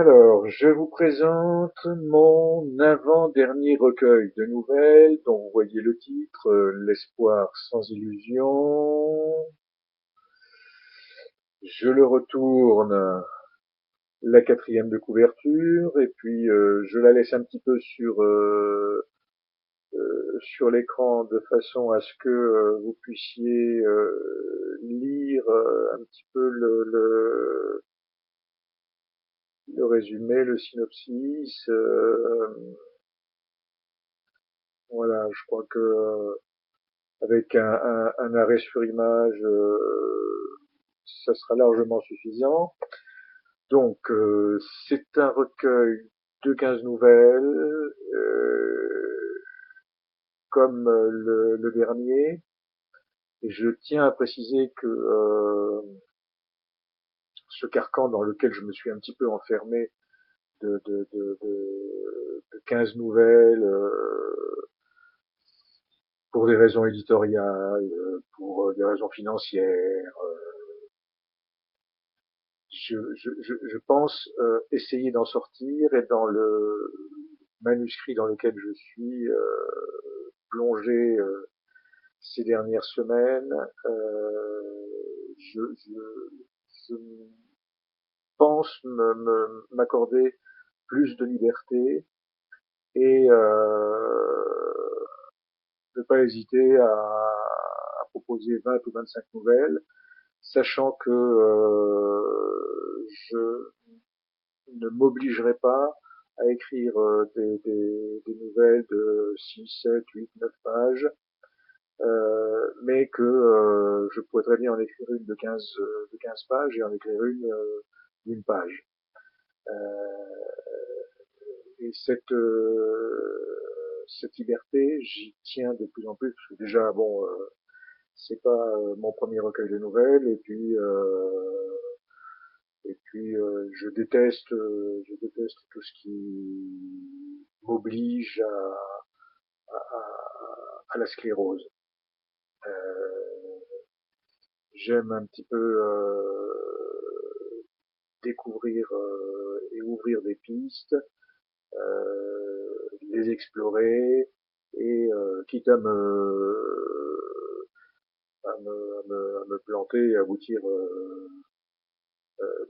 Alors, je vous présente mon avant-dernier recueil de nouvelles dont vous voyez le titre, L'espoir sans illusion. Je le retourne, la quatrième de couverture, et puis je la laisse un petit peu sur l'écran de façon à ce que vous puissiez lire un petit peu le résumé, le synopsis. Voilà, je crois que avec un arrêt sur image, ça sera largement suffisant. Donc, c'est un recueil de 15 nouvelles, comme le dernier. Et je tiens à préciser que ce carcan dans lequel je me suis un petit peu enfermé de 15 nouvelles, pour des raisons éditoriales, pour des raisons financières, je pense essayer d'en sortir, et dans le manuscrit dans lequel je suis plongé ces dernières semaines, je, je pense m'accorder plus de liberté et ne pas hésiter à proposer 20 ou 25 nouvelles, sachant que je ne m'obligerai pas à écrire des nouvelles de 6, 7, 8, 9 pages, mais que je pourrais très bien en écrire une de 15 pages et en écrire une d'une page. Et cette liberté, j'y tiens de plus en plus, parce que déjà, bon, c'est pas mon premier recueil de nouvelles, et puis je déteste tout ce qui m'oblige à la sclérose. J'aime un petit peu découvrir et ouvrir des pistes, les explorer, et quitte à me planter et aboutir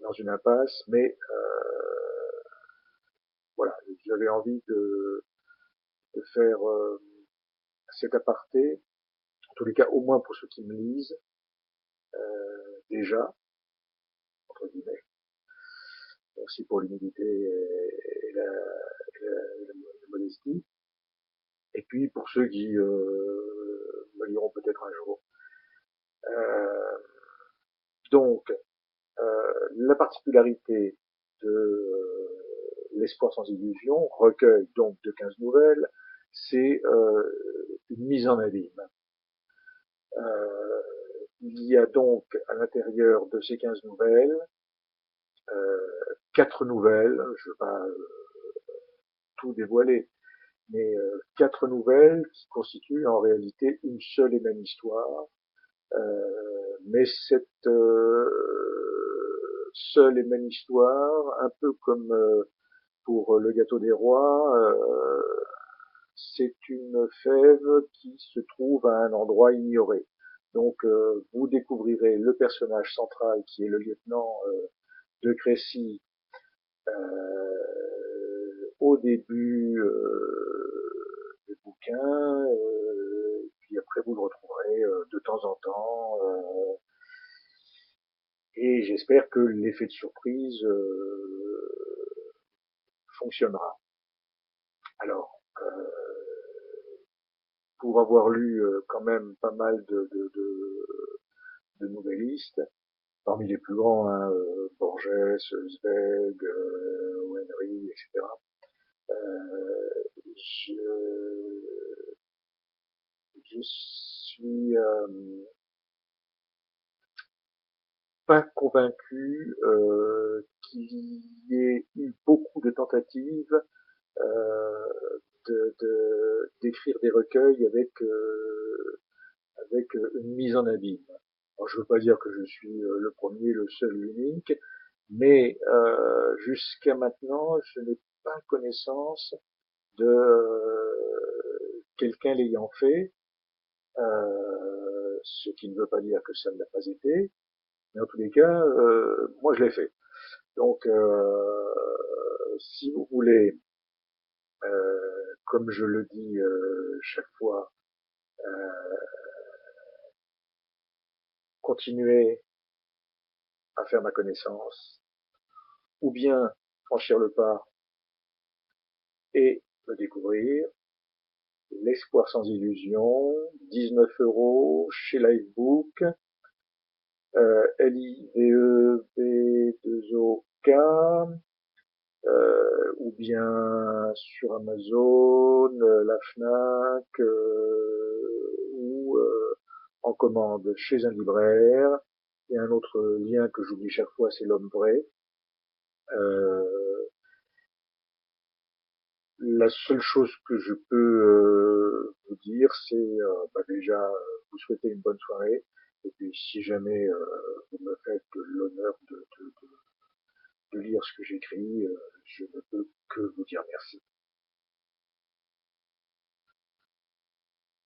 dans une impasse, mais voilà, j'avais envie de faire cet aparté, en tous les cas au moins pour ceux qui me lisent, déjà, entre guillemets. Merci pour l'humilité et la modestie. Et puis pour ceux qui me liront peut-être un jour. Euh, donc, la particularité de L'espoir sans illusion, recueil donc de 15 nouvelles, c'est une mise en abîme. Euh, il y a donc à l'intérieur de ces 15 nouvelles, 4 nouvelles, je ne vais pas tout dévoiler, mais 4 nouvelles qui constituent en réalité une seule et même histoire. Mais cette seule et même histoire, un peu comme pour le gâteau des rois, c'est une fève qui se trouve à un endroit ignoré. Donc vous découvrirez le personnage central qui est le lieutenant de Crécy au début du bouquin, puis après vous le retrouverez de temps en temps, et j'espère que l'effet de surprise fonctionnera. Alors, pour avoir lu quand même pas mal de nouvellistes, parmi les plus grands, hein, Borges, Zweig, Henry, etc. Je, je suis pas convaincu qu'il y ait eu beaucoup de tentatives d'écrire des recueils avec une mise en abîme. Alors, je ne veux pas dire que je suis le premier, le seul, l'unique, Mais jusqu'à maintenant, je n'ai pas connaissance de quelqu'un l'ayant fait, ce qui ne veut pas dire que ça ne l'a pas été, mais en tous les cas, moi je l'ai fait. Donc, si vous voulez, comme je le dis chaque fois, continuer à faire ma connaissance, ou bien franchir le pas et le découvrir, l'espoir sans illusion, 19 € chez Livebook, Liveb2ok, ou bien sur Amazon, la Fnac, ou en commande chez un libraire. Et un autre lien que j'oublie chaque fois, c'est l'homme vrai. Euh, la seule chose que je peux vous dire, c'est déjà vous souhaiter une bonne soirée. Et puis si jamais vous me faites l'honneur de lire ce que j'écris, je ne peux que vous dire merci.